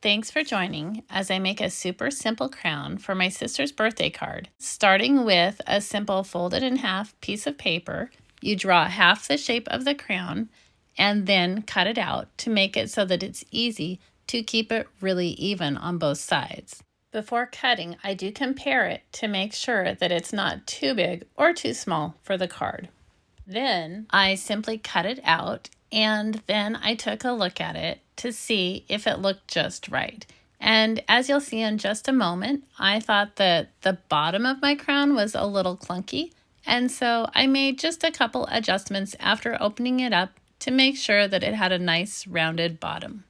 Thanks for joining as I make a super simple crown for my sister's birthday card. Starting with a simple folded in half piece of paper, you draw half the shape of the crown and then cut it out to make it so that it's easy to keep it really even on both sides. Before cutting, I do compare it to make sure that it's not too big or too small for the card. Then I simply cut it out and then I took a look at it to see if it looked just right. And as you'll see in just a moment, I thought that the bottom of my crown was a little clunky, and so I made just a couple adjustments after opening it up to make sure that it had a nice rounded bottom.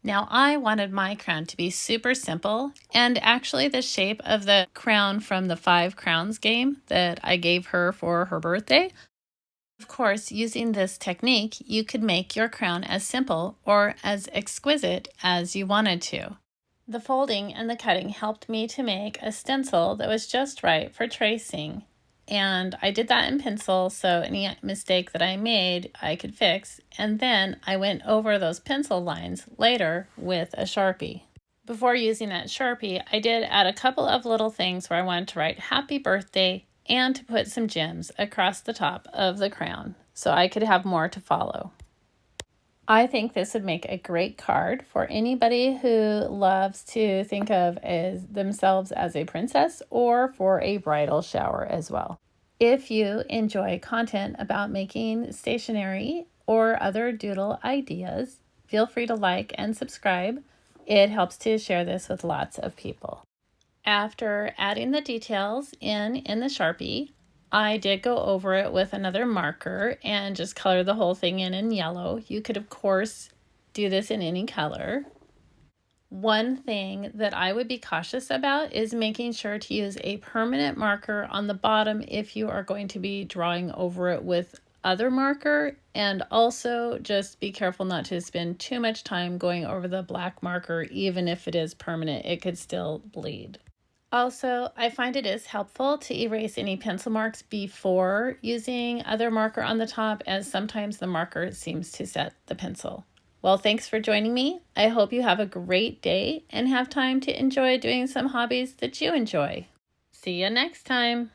Now I wanted my crown to be super simple, and actually the shape of the crown from the 5 Crowns game that I gave her for her birthday. Of course, using this technique, you could make your crown as simple or as exquisite as you wanted to. The folding and the cutting helped me to make a stencil that was just right for tracing. And I did that in pencil, so any mistake that I made, I could fix. And then I went over those pencil lines later with a Sharpie. Before using that Sharpie, I did add a couple of little things where I wanted to write happy birthday and to put some gems across the top of the crown so I could have more to follow. I think this would make a great card for anybody who loves to think of themselves as a princess or for a bridal shower as well. If you enjoy content about making stationery or other doodle ideas, feel free to like and subscribe. It helps to share this with lots of people. After adding the details in the Sharpie, I did go over it with another marker and just color the whole thing in yellow. You could, of course, do this in any color. One thing that I would be cautious about is making sure to use a permanent marker on the bottom if you are going to be drawing over it with other marker, and also just be careful not to spend too much time going over the black marker. Even if it is permanent, it could still bleed. Also, I find it is helpful to erase any pencil marks before using other marker on the top, as sometimes the marker seems to set the pencil. Well, thanks for joining me. I hope you have a great day and have time to enjoy doing some hobbies that you enjoy. See you next time.